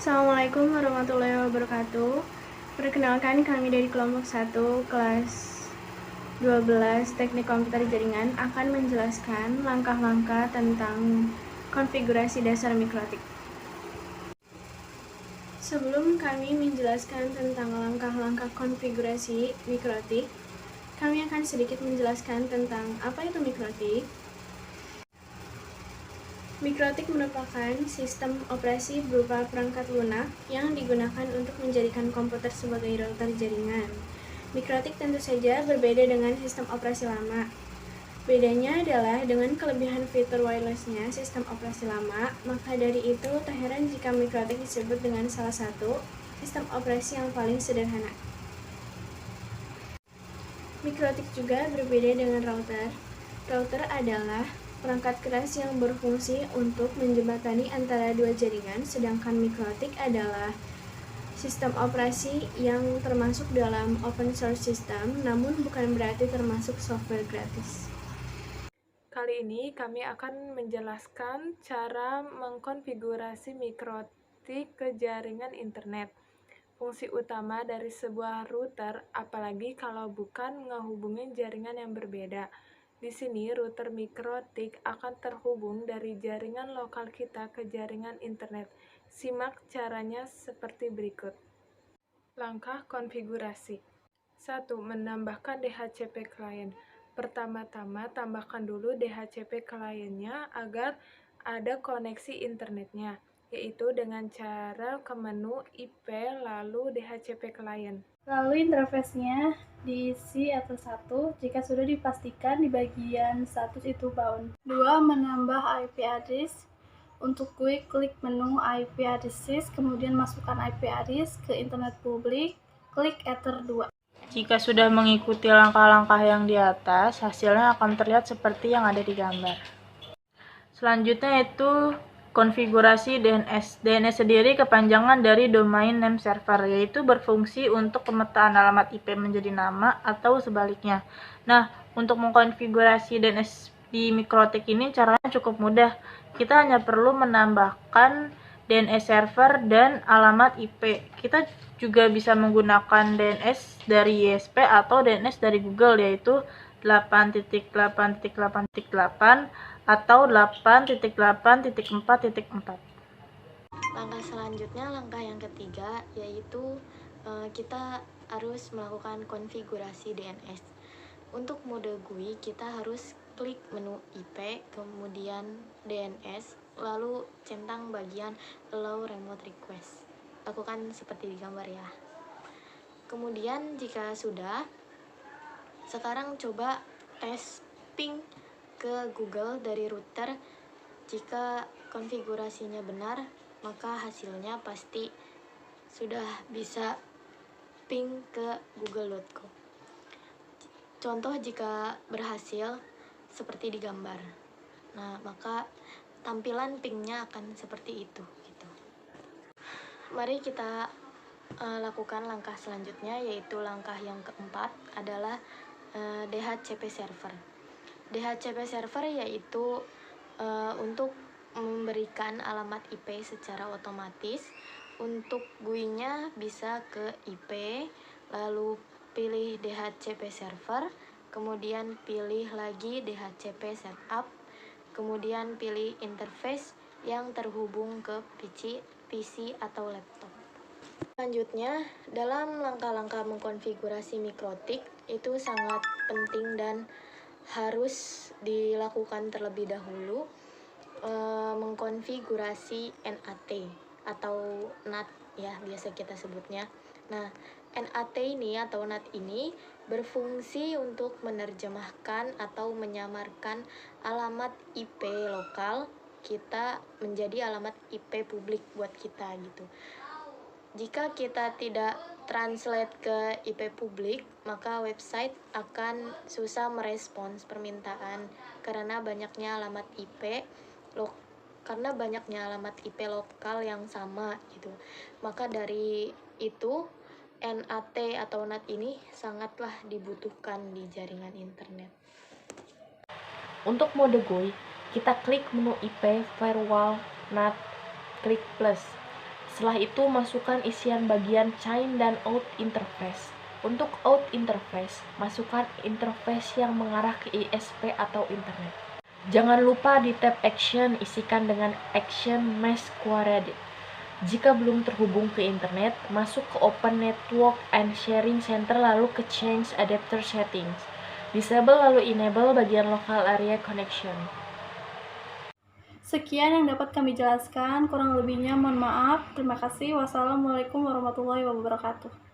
Assalamualaikum warahmatullahi wabarakatuh. Perkenalkan, kami dari kelompok 1 kelas 12 Teknik Komputer Jaringan akan menjelaskan langkah-langkah tentang konfigurasi dasar mikrotik. Sebelum kami menjelaskan tentang langkah-langkah konfigurasi mikrotik, kami akan sedikit menjelaskan tentang apa itu mikrotik. Mikrotik merupakan sistem operasi berupa perangkat lunak yang digunakan untuk menjadikan komputer sebagai router jaringan. Mikrotik tentu saja berbeda dengan sistem operasi lama. Bedanya adalah dengan kelebihan fitur wirelessnya sistem operasi lama, maka dari itu tak heran jika mikrotik disebut dengan salah satu sistem operasi yang paling sederhana. Mikrotik juga berbeda dengan router. Router adalah perangkat keras yang berfungsi untuk menjembatani antara dua jaringan, sedangkan mikrotik adalah sistem operasi yang termasuk dalam open source system, namun bukan berarti termasuk software gratis. Kali ini kami akan menjelaskan cara mengkonfigurasi mikrotik ke jaringan internet. Fungsi utama dari sebuah router, apalagi kalau bukan ngehubungin jaringan yang berbeda. Di sini, router mikrotik akan terhubung dari jaringan lokal kita ke jaringan internet. Simak caranya seperti berikut. Langkah konfigurasi. 1. Menambahkan DHCP client. Pertama-tama, tambahkan dulu DHCP kliennya agar ada koneksi internetnya, yaitu dengan cara ke menu IP lalu DHCP client. Lalu interface-nya diisi atau 1 jika sudah dipastikan di bagian status itu bound. 2. Menambah IP address. Untuk GUI, klik menu IP addresses, kemudian masukkan IP address ke internet publik, klik Ether 2. Jika sudah mengikuti langkah-langkah yang di atas, hasilnya akan terlihat seperti yang ada di gambar. Selanjutnya itu konfigurasi DNS. DNS sendiri kepanjangan dari Domain Name Server, yaitu berfungsi untuk pemetaan alamat IP menjadi nama atau sebaliknya. Nah, untuk mengkonfigurasi DNS di mikrotik ini caranya cukup mudah. Kita hanya perlu menambahkan DNS server dan alamat IP. Kita juga bisa menggunakan DNS dari ISP atau DNS dari Google, yaitu 8.8.8.8 atau 8.8.4.4. Langkah selanjutnya, langkah yang ketiga, yaitu kita harus melakukan konfigurasi DNS. Untuk mode GUI, kita harus klik menu IP, kemudian DNS, lalu centang bagian Allow Remote Request. Lakukan seperti di gambar ya. Kemudian jika sudah, sekarang coba tes ping ke Google dari router. Jika konfigurasinya benar, maka hasilnya pasti sudah bisa ping ke google.com. Contoh jika berhasil seperti di gambar. Nah, maka tampilan pingnya akan seperti itu gitu. Mari kita lakukan langkah selanjutnya, yaitu langkah yang keempat adalah DHCP server. DHCP server yaitu untuk memberikan alamat IP secara otomatis. Untuk GUI-nya bisa ke IP, lalu pilih DHCP server, kemudian pilih lagi DHCP setup, kemudian pilih interface yang terhubung ke PC atau laptop. Selanjutnya, dalam langkah-langkah mengkonfigurasi mikrotik itu sangat penting dan harus dilakukan terlebih dahulu mengkonfigurasi NAT atau NAT ya biasa kita sebutnya. Nah, NAT ini atau NAT ini berfungsi untuk menerjemahkan atau menyamarkan alamat IP lokal kita menjadi alamat IP publik buat kita gitu. Jika kita tidak translate ke IP publik, maka website akan susah merespons permintaan karena banyaknya alamat IP lokal yang sama gitu. Maka dari itu NAT atau NAT ini sangatlah dibutuhkan di jaringan internet. Untuk mode GUI, kita klik menu IP, firewall, NAT, klik plus. Setelah itu masukkan isian bagian chain dan out interface. Untuk out interface, masukkan interface yang mengarah ke ISP atau internet. Jangan lupa di tab Action isikan dengan Action Mesh Query. Jika belum terhubung ke internet, masuk ke Open Network and Sharing Center lalu ke Change Adapter Settings. Disable lalu enable bagian Local Area Connection. Sekian yang dapat kami jelaskan, kurang lebihnya mohon maaf. Terima kasih. Wassalamualaikum warahmatullahi wabarakatuh.